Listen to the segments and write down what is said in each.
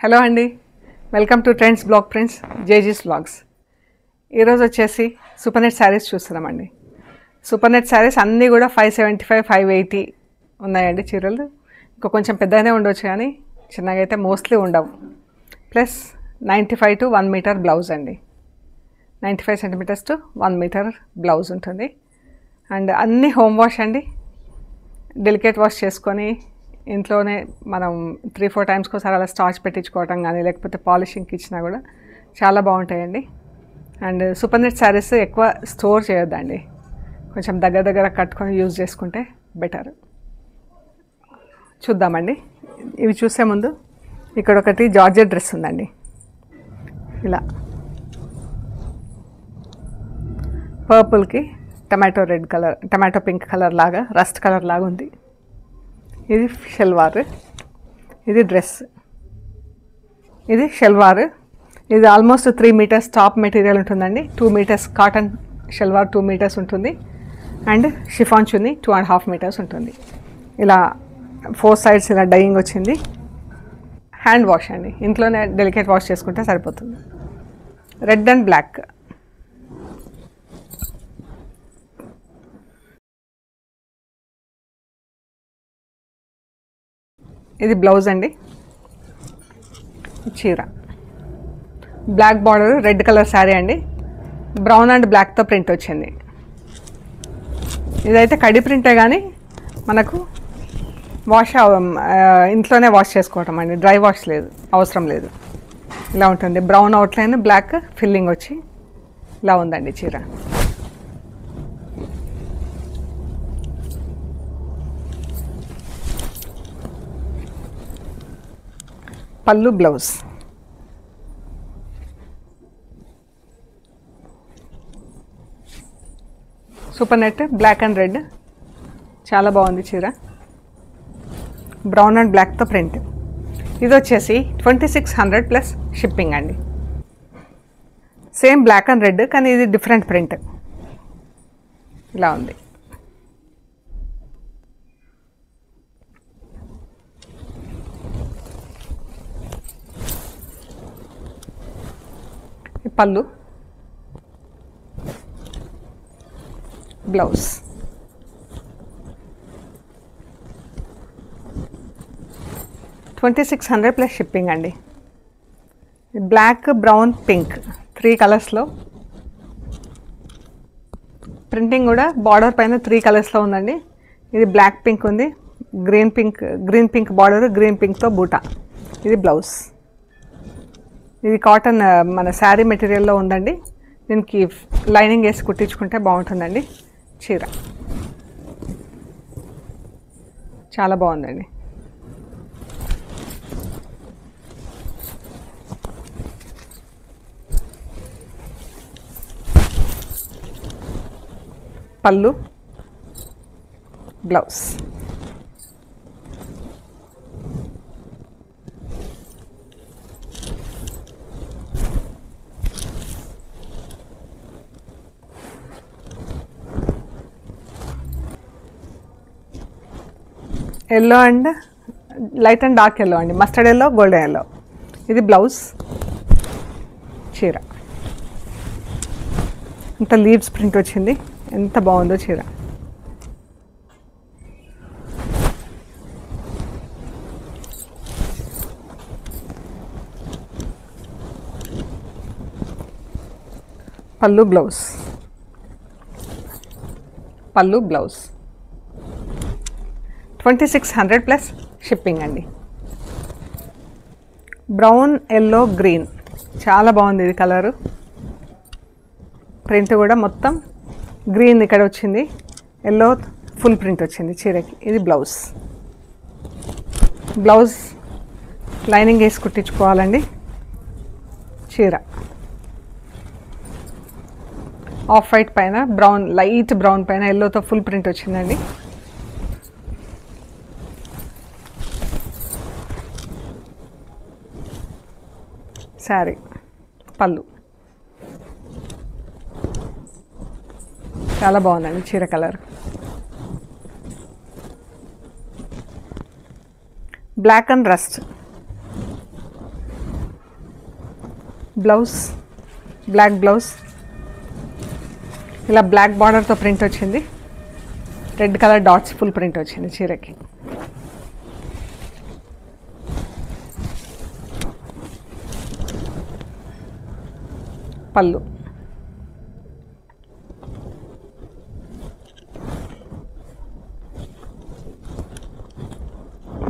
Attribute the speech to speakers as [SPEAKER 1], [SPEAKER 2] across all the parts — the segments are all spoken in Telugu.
[SPEAKER 1] హలో అండి, welcome to trends blog prints జేజీస్ వ్లాగ్స్. ఈరోజు వచ్చేసి సూపర్ నెట్ శారీస్ చూస్తున్నామండి. సూపర్ నెట్ శారీస్ అన్నీ కూడా 575, 580 ఉన్నాయండి చీరలు. ఇంకా కొంచెం పెద్దగానే ఉండొచ్చు కానీ చిన్నగా అయితే మోస్ట్లీ ఉండవు. ప్లస్ 95 to 1 మీటర్ బ్లౌజ్ అండి. 95 సెంటీమీటర్స్ టు 1 మీటర్ బ్లౌజ్ ఉంటుంది. అండ్ అన్నీ హోమ్ వాష్ అండి. డెలికేట్ వాష్ చేసుకొని ఇంట్లోనే మనం 3-4 టైమ్స్కి ఒకసారి అలా స్టార్చ్ పెట్టించుకోవటం కానీ లేకపోతే పాలిషింగ్కి ఇచ్చినా కూడా చాలా బాగుంటాయండి. అండ్ సూపర్ నెట్ శారీస్ ఎక్కువ స్టోర్ చేయొద్దండి, కొంచెం దగ్గర కట్టుకొని యూజ్ చేసుకుంటే బెటర్. చూద్దామండి. ఇవి చూసే ముందు ఇక్కడ ఒకటి జార్జెట్ డ్రెస్ ఉందండి. ఇలా పర్పుల్కి టమాటో పింక్ కలర్ లాగా, రస్ట్ కలర్ లాగా ఉంది. ఇది షల్వార్, ఇది డ్రెస్, ఇది షల్వార్. ఇది ఆల్మోస్ట్ 3 మీటర్స్ టాప్ మెటీరియల్ ఉంటుందండి. 2 మీటర్స్ కాటన్ షల్వార్, 2 మీటర్స్ ఉంటుంది. అండ్ షిఫాన్ చున్నీ 2.5 మీటర్స్ ఉంటుంది. ఇలా 4 సైడ్స్ ఇలా డైయింగ్ వచ్చింది. హ్యాండ్ వాష్ అండి, ఇంట్లోనే డెలికేట్ వాష్ చేసుకుంటే సరిపోతుంది. Red and black. ఇది బ్లౌజ్ అండి. చీర black border, red colour sari అండి. బ్రౌన్ అండ్ బ్లాక్తో ప్రింట్ వచ్చింది. ఇదైతే కడి ప్రింటే కానీ మనకు వాష్ ఇంట్లోనే వాష్ చేసుకోవటం అండి, డ్రై వాష్ లేదు, అవసరం లేదు. ఇలా ఉంటుంది. బ్రౌన్ అవుట్లైన్, బ్లాక్ ఫిల్లింగ్ వచ్చి ఇలా ఉందండి చీర. పళ్ళు, blouse. Super net black and red, చాలా బాగుంది చీర. బ్రౌన్ అండ్ బ్లాక్తో ప్రింట్. ఇది వచ్చేసి 2600 ప్లస్ షిప్పింగ్ అండి. సేమ్ బ్లాక్ అండ్ రెడ్ కానీ ఇది డిఫరెంట్ ప్రింట్. ఇలా ఉంది. పళ్ళు, బ్లౌజ్. $2600 ప్లస్ షిప్పింగ్ అండి. బ్లాక్, బ్రౌన్, పింక్ 3 కలర్స్లో ప్రింటింగ్ కూడా బార్డర్ పైన 3 కలర్స్లో ఉందండి. ఇది బ్లాక్ పింక్ ఉంది, గ్రీన్ పింక్ బార్డర్, గ్రీన్ పింక్తో బూటా. ఇది బ్లౌజ్. ఇది కాటన్ మన శారీ మెటీరియల్లో ఉందండి. దీనికి లైనింగ్ వేసి కుట్టించుకుంటే బాగుంటుందండి. చీర చాలా బాగుందండి. పళ్ళు, blouse. Yellow and light and dark yellow అండి, మస్టర్డ్ ఎల్లో, గోల్డెన్ ఎల్లో. ఇది బ్లౌజ్. చీర ఇంత లీవ్స్ ప్రింట్ వచ్చింది, ఎంత బాగుందో చీర. పళ్ళు, బ్లౌజ్. పళ్ళు, బ్లౌజ్. 2600 ప్లస్ షిప్పింగ్ అండి. బ్రౌన్, ఎల్లో, గ్రీన్ చాలా బాగుంది. ఇది కలరు. ప్రింట్ కూడా మొత్తం గ్రీన్ ఇక్కడ వచ్చింది, ఎల్లో ఫుల్ ప్రింట్ వచ్చింది చీరకి. ఇది బ్లౌజ్. బ్లౌజ్ లైనింగ్ వేసి కుట్టించుకోవాలండి. చీర ఆఫ్ వైట్ పైన బ్రౌన్, లైట్ బ్రౌన్ పైన ఎల్లోతో ఫుల్ ప్రింట్ వచ్చిందండి. శారీ, పళ్ళు చాలా బాగుందండి చీర colour. Black and rust. Blouse black blouse, ఇలా బ్లాక్ బార్డర్తో ప్రింట్ వచ్చింది, red colour dots full print వచ్చింది చీరకి. పళ్ళు,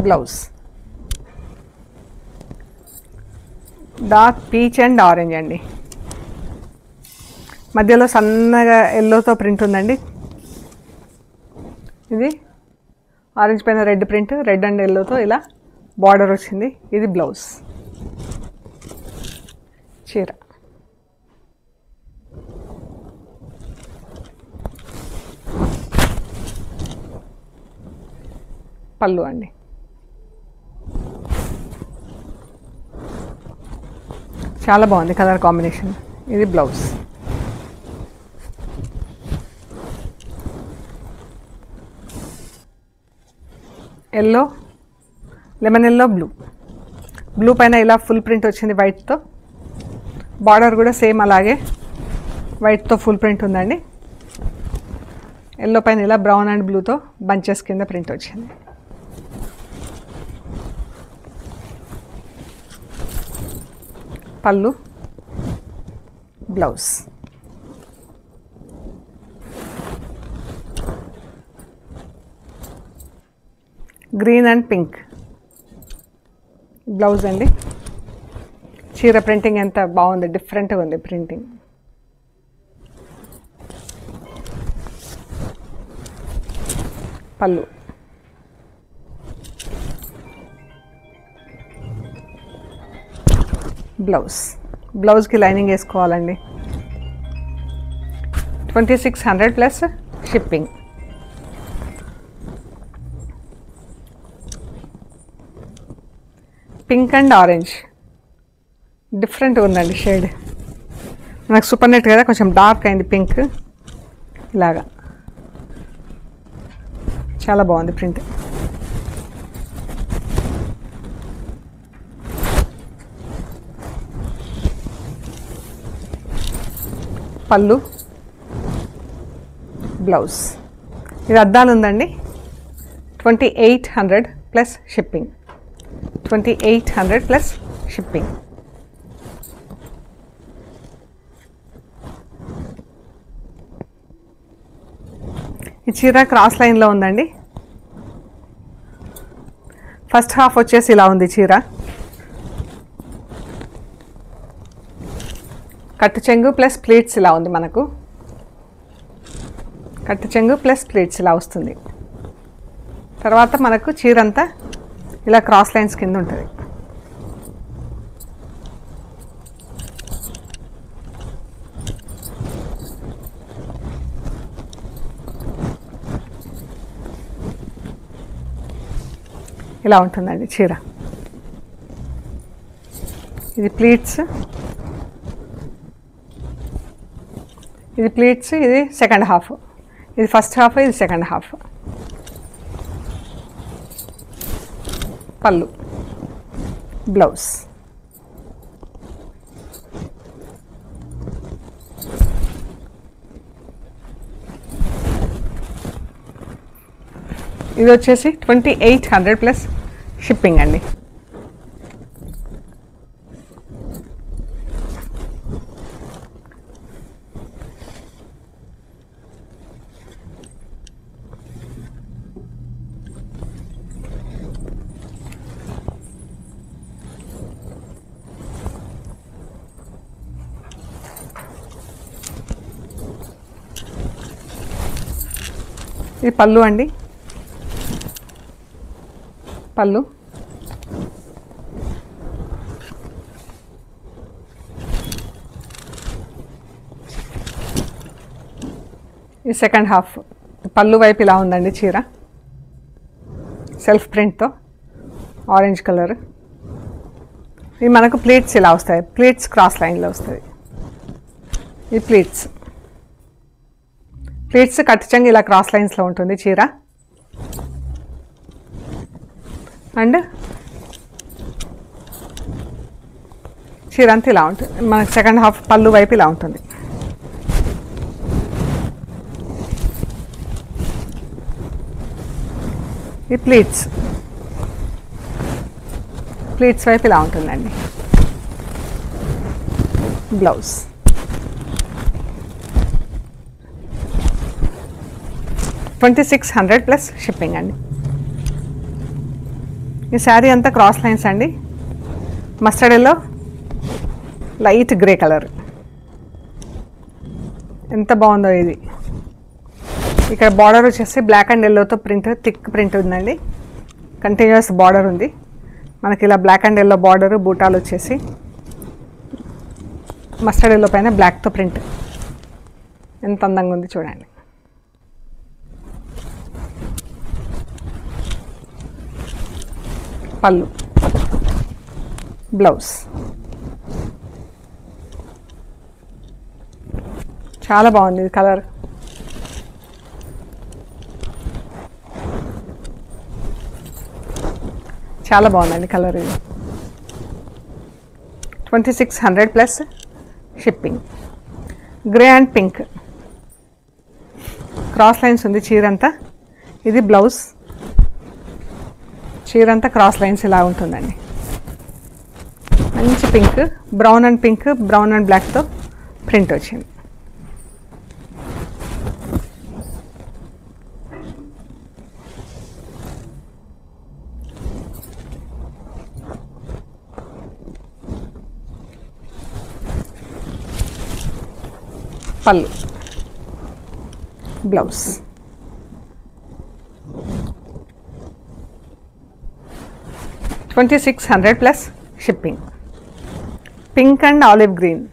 [SPEAKER 1] blouse dark peach and orange అండి, మధ్యలో సన్నగా ఎల్లోతో ప్రింట్ ఉందండి. ఇది ఆరెంజ్ పైన రెడ్ ప్రింట్, రెడ్ అండ్ ఎల్లోతో ఇలా బార్డర్ వచ్చింది. ఇది బ్లౌజ్. చీర పళ్ళు అండి, చాలా బాగుంది కలర్ కాంబినేషన్. ఇది blouse. Yellow, lemon yellow, blue పైన ఇలా ఫుల్ ప్రింట్ వచ్చింది వైట్తో. బార్డర్ కూడా సేమ్ అలాగే వైట్తో ఫుల్ ప్రింట్ ఉందండి. ఎల్లో పైన ఇలా బ్రౌన్ అండ్ బ్లూతో బంచెస్ కింద ప్రింట్ వచ్చింది. పళ్ళు, blouse. Green and pink blouse అండి. చీర ప్రింటింగ్ ఎంత బాగుంది, డిఫరెంట్గా ఉంది ప్రింటింగ్. పళ్ళు, బ్లౌజ్కి లైనింగ్ వేసుకోవాలండి. 2600 plus shipping. Pink and orange డిఫరెంట్గా ఉందండి షేడ్. నాకు సూపర్ నెట్ కదా, కొంచెం డార్క్ అయింది పింక్. ఇలాగా చాలా బాగుంది ప్రింట్. పళ్ళు, బ్లౌజ్. ఇది అద్దాలు ఉందండి. 2800 ప్లస్ షిప్పింగ్. 2800 plus shipping. ఈ చీర క్రాస్ లైన్లో ఉందండి. ఫస్ట్ హాఫ్ వచ్చేసి ఇలా ఉంది చీర. కట్టు చెంగు ప్లస్ ప్లీట్స్ ఇలా ఉంది మనకు. కట్టు చెంగు ప్లస్ ప్లీట్స్ ఇలా వస్తుంది. తర్వాత మనకు చీర అంతా ఇలా క్రాస్ లైన్స్ కింద ఉంటుంది. ఇలా ఉంటుందండి చీర. ఇది ప్లీట్స్, ఇది ప్లీట్స్, ఇది సెకండ్ హాఫ్. ఇది ఫస్ట్ హాఫ్, ఇది సెకండ్ హాఫ్. పళ్ళు, బ్లౌజ్. ఇది వచ్చేసి 2800 ప్లస్ షిప్పింగ్ అండి. ఇది పళ్ళు అండి. పళ్ళు, ఈ సెకండ్ హాఫ్. పళ్ళు వైపు ఇలా ఉందండి చీర, సెల్ఫ్ ప్రింట్తో ఆరెంజ్ కలర్. ఇవి మనకు ప్లీట్స్ ఇలా వస్తాయి, ప్లీట్స్ క్రాస్ లైన్లో వస్తుంది. ఈ ప్లీట్స్ కట్టుచంగి ఇలా క్రాస్ లైన్స్లో ఉంటుంది చీర. అండ్ చీర అంతా ఇలా ఉంటుంది. మనకి సెకండ్ హాఫ్ పళ్ళు వైపు ఇలా ఉంటుంది. ఈ ప్లీట్స్ వైపు ఇలా ఉంటుందండి. బ్లౌజ్ 2600 ప్లస్ షిప్పింగ్ అండి. ఈ శారీ అంతా క్రాస్ లైన్స్ అండి. Mustard yellow, light grey colour. ఎంత బాగుందో ఇది. ఇక్కడ బార్డర్ వచ్చేసి బ్లాక్ అండ్ ఎల్లోతో ప్రింట్, థిక్ ప్రింట్ ఉందండి. కంటిన్యూస్ బార్డర్ ఉంది మనకి. ఇలా బ్లాక్ అండ్ ఎల్లో బార్డర్, బూటాలు వచ్చేసి మస్టర్డ్ ఎల్లో పైన బ్లాక్తో ప్రింట్. ఎంత అందంగా ఉంది చూడండి. పళ్ళు, బ్లౌజ్ చాలా బాగుంది ఇది కలర్. చాలా బాగుందండి కలర్ ఇది. 2600 plus shipping. Grey and pink cross lines ఉంది చీరంతా. ఇది బ్లౌజ్. చీరంతా క్రాస్ లైన్స్ ఇలా ఉంటుందండి. మంచి pink, brown and pink, brown and బ్లాక్తో ప్రింట్ వచ్చింది. పళ్ళు, blouse. $2600 plus shipping. Pink and olive green.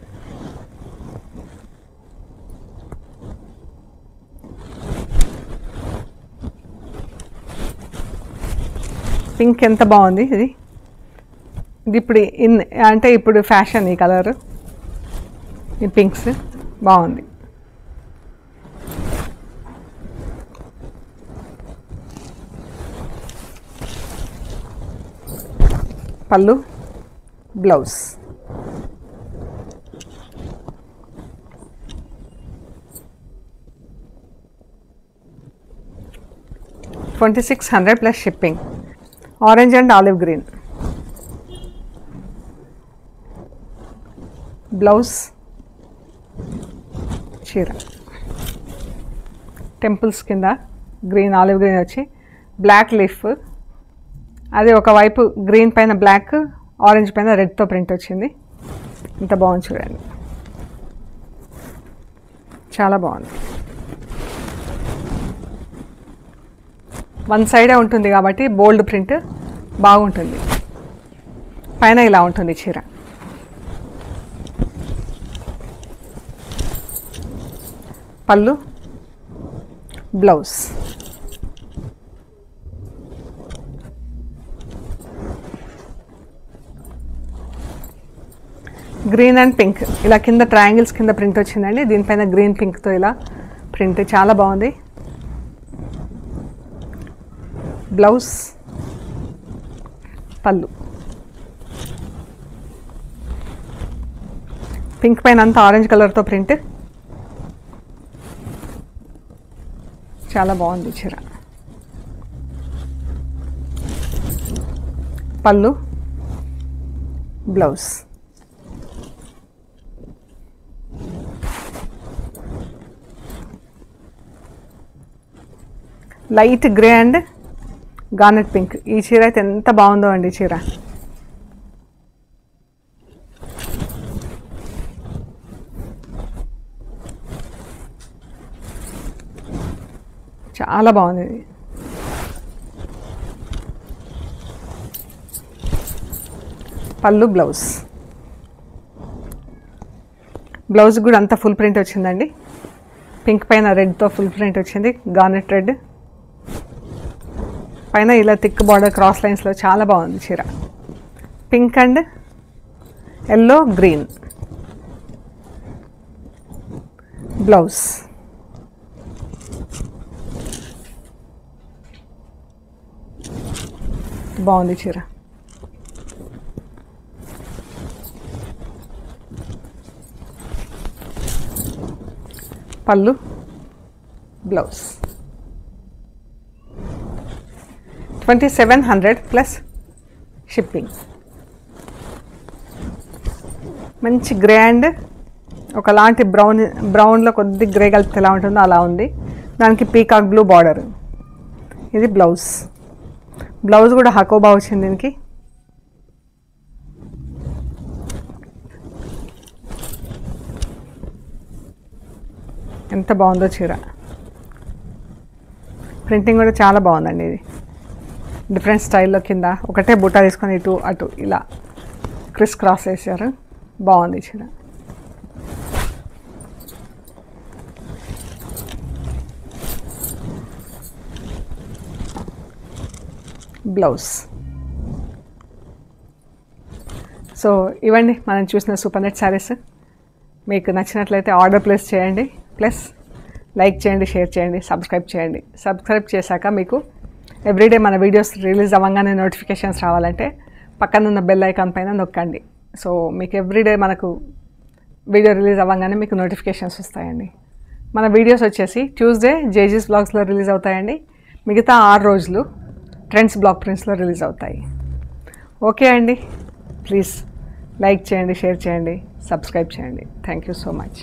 [SPEAKER 1] Pink ఎంత బాగుంది ఇది. ఇది ఇప్పుడు అంటే ఇప్పుడు ఫ్యాషన్ ఈ కలర్. ఈ పింక్స్ బాగుంది. పళ్ళు, blouse. $2600 plus shipping. Orange and olive green. Blouse, చీర టెంపుల్స్ కింద గ్రీన్, ఆలివ్ గ్రీన్ వచ్చి బ్లాక్ లీఫ్. అది ఒకవైపు గ్రీన్ పైన బ్లాక్, ఆరెంజ్ పైన రెడ్తో ప్రింట్ వచ్చింది. ఇంత బాగుంది చూడండి. చాలా బాగుంది. వన్ సైడే ఉంటుంది కాబట్టి బోల్డ్ ప్రింట్ బాగుంటుంది. పైన ఇలా ఉంటుంది చీర. పళ్ళు, బ్లౌజ్. గ్రీన్ అండ్ పింక్ ఇలా కింద ట్రయాంగిల్స్ కింద ప్రింట్ వచ్చిందండి. దీనిపైన గ్రీన్ పింక్తో ఇలా ప్రింట్ చాలా బాగుంది. బ్లౌజ్, పళ్ళు. పింక్ పైన అంతా ఆరెంజ్ కలర్తో ప్రింట్. చాలా బాగుంది చీర. పళ్ళు, blouse. Light grey and garnet pink. ఈ చీర అయితే ఎంత బాగుందో అండి చీర. చాలా బాగుంది ఇది. పళ్ళు, బ్లౌజ్. బ్లౌజ్ కూడా అంతా ఫుల్ ప్రింట్ వచ్చిందండి. పింక్ పైన రెడ్తో ఫుల్ ప్రింట్ వచ్చింది, గార్నెట్ రెడ్ పైన ఇలా థిక్ బార్డర్ క్రాస్ లైన్స్లో చాలా బాగుంది చీర. Pink and yellow, green. Blouse. బాగుంది చీర. పళ్ళు, బ్లౌజ్ 2700 ప్లస్ షిప్పింగ్. మంచి గ్రాండ్, ఒకలాంటి బ్రౌన్లో కొద్ది గ్రే కలిపితే ఎలా ఉంటుందో అలా ఉంది. దానికి పీకాక్ బ్లూ బార్డర్. ఇది బ్లౌజ్ కూడా హకోబా వచ్చింది దీనికి. ఎంత బాగుందో చీర. ప్రింటింగ్ కూడా చాలా బాగుందండి. ఇది డిఫరెంట్ స్టైల్లో కింద ఒకటే బుట్ట తీసుకొని ఇటు అటు ఇలా క్రాస్ వేసారు. బాగుంది చీర. బ్లౌజ్. సో ఇవ్వండి మనం చూసిన సూపర్ నెట్ శారీస్. మీకు నచ్చినట్లయితే ఆర్డర్ ప్లేస్ చేయండి. ప్లస్ లైక్ చేయండి, షేర్ చేయండి, సబ్స్క్రైబ్ చేయండి. సబ్స్క్రైబ్ చేశాక మీకు ఎవ్రీడే మన వీడియోస్ రిలీజ్ అవ్వగానే నోటిఫికేషన్స్ రావాలంటే పక్కనున్న బెల్ ఐకాన్ పైన నొక్కండి. సో మీకు ఎవ్రీడే మనకు వీడియో రిలీజ్ అవ్వగానే మీకు నోటిఫికేషన్స్ వస్తాయండి. మన వీడియోస్ వచ్చేసి ట్యూస్డే జేజీస్ బ్లాగ్స్లో రిలీజ్ అవుతాయండి. మిగతా 6 రోజులు ట్రెండ్స్ బ్లాగ్ ప్రింట్స్లో రిలీజ్ అవుతాయి. ఓకే అండి, ప్లీజ్ లైక్ చేయండి, షేర్ చేయండి, సబ్స్క్రైబ్ చేయండి. Thank you so much.